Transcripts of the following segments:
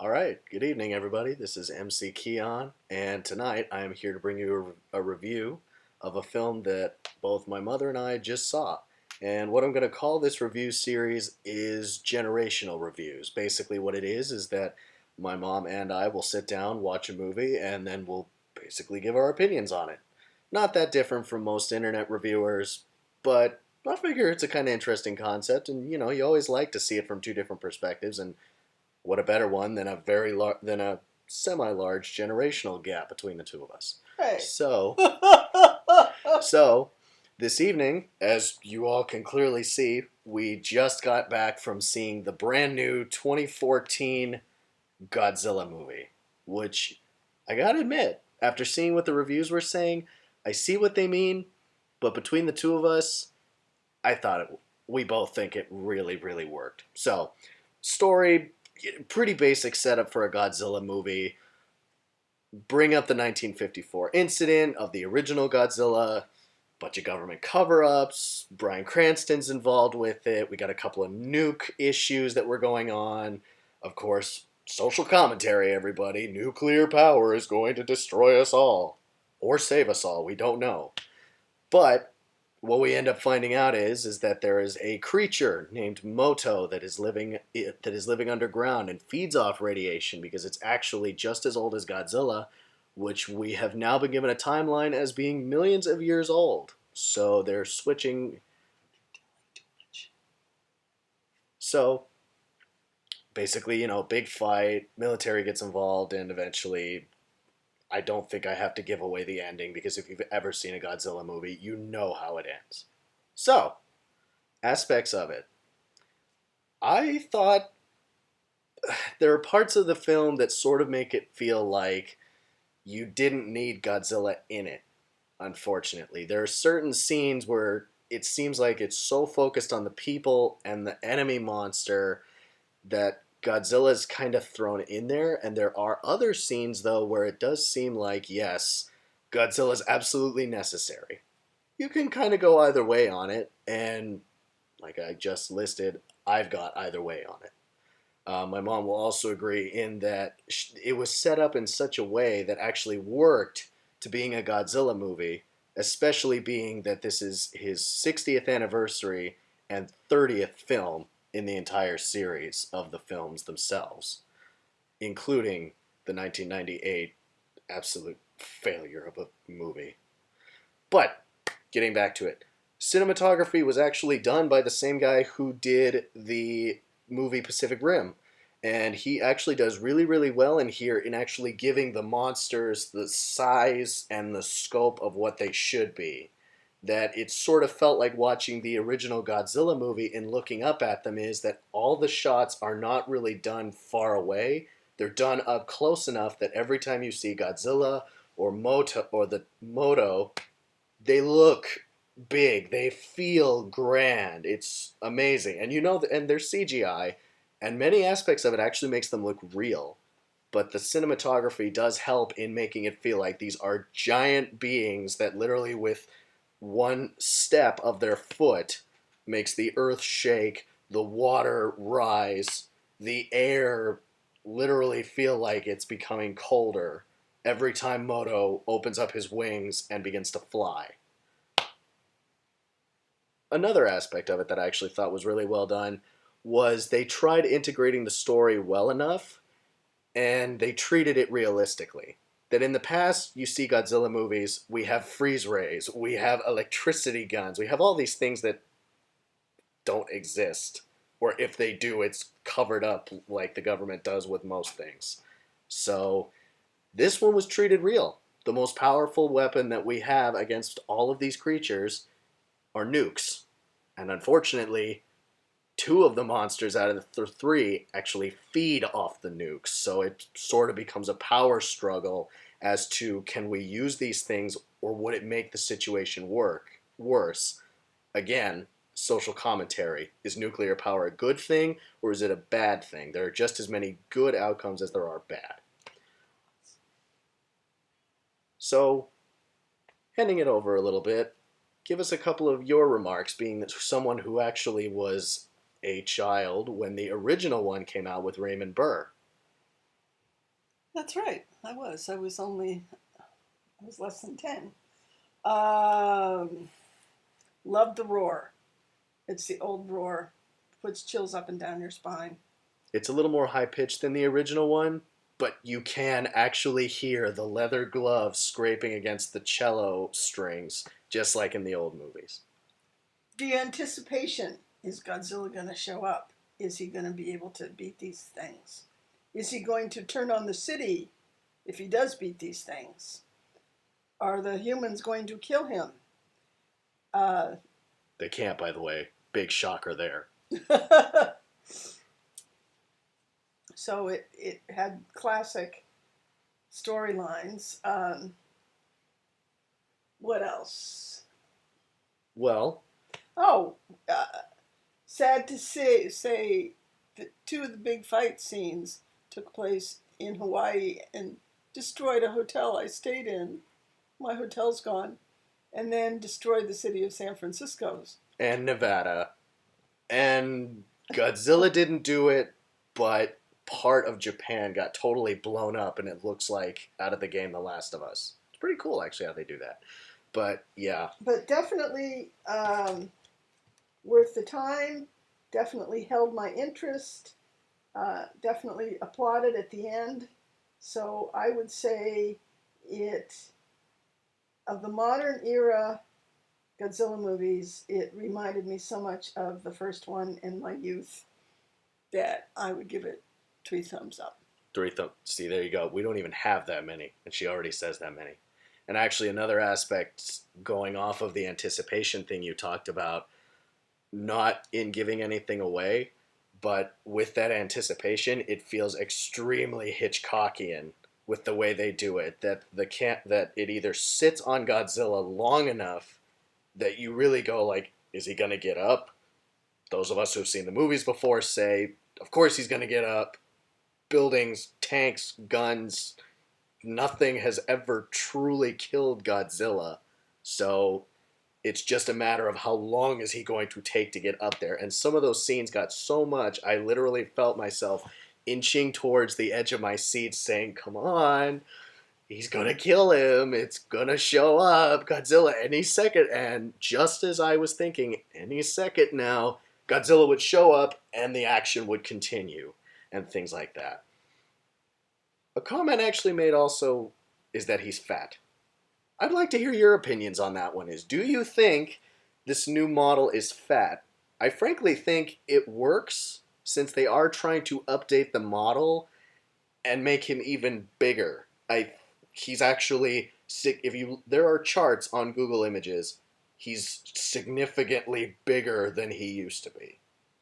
All right, good evening, everybody. This is MC Keon, and tonight I am here to bring you a review of a film that both my mother and I just saw. And what I'm going to call this review series is generational reviews. Basically, what it is that my mom and I will sit down, watch a movie, and then we'll basically give our opinions on it. Not that different from most internet reviewers, but I figure it's a kind of interesting concept, and you always like to see it from two different perspectives, and what a better one than a semi-large generational gap between the two of us. Right. So this evening, as you all can clearly see, we just got back from seeing the brand new 2014 Godzilla movie, which I gotta admit, after seeing what the reviews were saying, I see what they mean, but between the two of us, we both think it really, really worked. So, story, pretty basic setup for a Godzilla movie. Bring up the 1954 incident of the original Godzilla, bunch of government cover-ups, Bryan Cranston's involved with it, we got a couple of nuke issues that were going on, of course, social commentary, everybody, nuclear power is going to destroy us all, or save us all, we don't know. But what we end up finding out is that there is a creature named Moto that is living underground and feeds off radiation because it's actually just as old as Godzilla, which we have now been given a timeline as being millions of years old. So they're switching. So basically, big fight, military gets involved, and eventually I don't think I have to give away the ending because if you've ever seen a Godzilla movie, you know how it ends. So, aspects of it. I thought there are parts of the film that sort of make it feel like you didn't need Godzilla in it, unfortunately. There are certain scenes where it seems like it's so focused on the people and the enemy monster that Godzilla's kind of thrown in there, and there are other scenes, though, where it does seem like, yes, Godzilla's absolutely necessary. You can kind of go either way on it, and like I just listed, I've got either way on it. My mom will also agree in that it was set up in such a way that actually worked to being a Godzilla movie, especially being that this is his 60th anniversary and 30th film in the entire series of the films themselves, including the 1998 absolute failure of a movie. But, getting back to it, cinematography was actually done by the same guy who did the movie Pacific Rim. And he actually does really, really well in here in actually giving the monsters the size and the scope of what they should be. That it sort of felt like watching the original Godzilla movie and looking up at them is that all the shots are not really done far away. They're done up close enough that every time you see Godzilla or Moto, they look big. They feel grand. It's amazing. And and they're CGI, and many aspects of it actually makes them look real. But the cinematography does help in making it feel like these are giant beings that literally with one step of their foot makes the earth shake, the water rise, the air literally feel like it's becoming colder every time Moto opens up his wings and begins to fly. Another aspect of it that I actually thought was really well done was they tried integrating the story well enough and they treated it realistically. That in the past, you see Godzilla movies, we have freeze rays, we have electricity guns, we have all these things that don't exist. Or if they do, it's covered up like the government does with most things. So this one was treated real. The most powerful weapon that we have against all of these creatures are nukes. And unfortunately, two of the monsters out of the three actually feed off the nukes. So it sort of becomes a power struggle as to can we use these things or would it make the situation worse? Again, social commentary. Is nuclear power a good thing or is it a bad thing? There are just as many good outcomes as there are bad. So, handing it over a little bit, give us a couple of your remarks, being someone who actually was a child when the original one came out with Raymond Burr. That's right. I was. I was less than 10. Um, Loved the roar. It's the old roar. Puts chills up and down your spine. It's a little more high pitched than the original one, but you can actually hear the leather gloves scraping against the cello strings, just like in the old movies. The anticipation, is Godzilla going to show up? Is he going to be able to beat these things? Is he going to turn on the city if he does beat these things? Are the humans going to kill him? Uh, They can't, by the way. Big shocker there. so it had classic storylines. What else? Well, Oh, uh, sad to say that two of the big fight scenes took place in Hawaii and destroyed a hotel I stayed in. My hotel's gone. And then destroyed the city of San Francisco's. and Nevada. And Godzilla didn't do it, but part of Japan got totally blown up, and it looks like out of the game The Last of Us. It's pretty cool, actually, how they do that. But yeah, But definitely worth the time, definitely held my interest, definitely applauded at the end. So I would say it, of the modern era Godzilla movies, it reminded me so much of the first one in my youth that I would give it 3 thumbs up. see, there you go. We don't even have that many, and she already says that many. And actually, another aspect going off of the anticipation thing you talked about, not in giving anything away, but with that anticipation, it feels extremely Hitchcockian with the way they do it. That it either sits on Godzilla long enough that you really go like, is he gonna get up? Those of us who've seen the movies before say, of course he's gonna get up. Buildings, tanks, guns, nothing has ever truly killed Godzilla. So it's just a matter of how long is he going to take to get up there. And some of those scenes got so much, I literally felt myself inching towards the edge of my seat saying, come on, he's gonna kill him. It's gonna show up, Godzilla, any second. And just as I was thinking, any second now, Godzilla would show up and the action would continue and things like that. A comment actually made also is that he's fat. I'd like to hear your opinions on that one. Is do you think this new model is fat? I frankly think it works since they are trying to update the model and make him even bigger. He's actually if you there are charts on Google Images, he's significantly bigger than he used to be.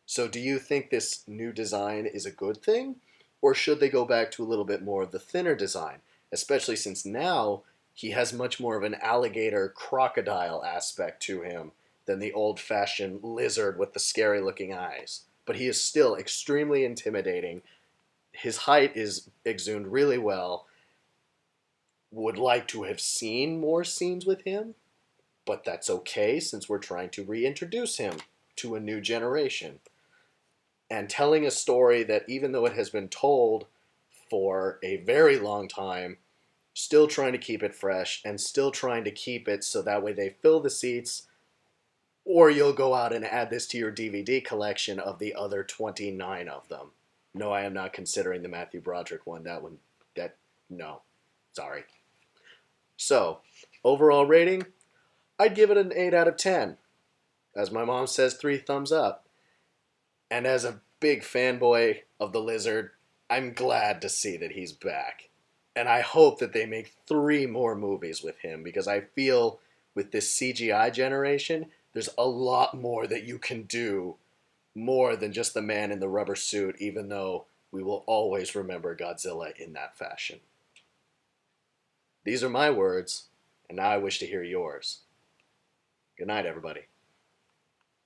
So do you think this new design is a good thing, or should they go back to a little bit more of the thinner design, especially since now he has much more of an alligator crocodile aspect to him than the old-fashioned lizard with the scary looking eyes. But he is still extremely intimidating. His height is exhumed really well. Would like to have seen more scenes with him, but that's okay since we're trying to reintroduce him to a new generation. And telling a story that, even though it has been told for a very long time, still trying to keep it fresh and still trying to keep it so that way they fill the seats, or you'll go out and add this to your DVD collection of the other 29 of them. No, I am not considering the Matthew Broderick one. No. Sorry. So, overall rating, I'd give it an 8 out of 10. As my mom says, 3 thumbs up. And as a big fanboy of the lizard, I'm glad to see that he's back. And I hope that they make 3 more movies with him, because I feel with this CGI generation, there's a lot more that you can do, more than just the man in the rubber suit, even though we will always remember Godzilla in that fashion. These are my words, and now I wish to hear yours. Good night, everybody.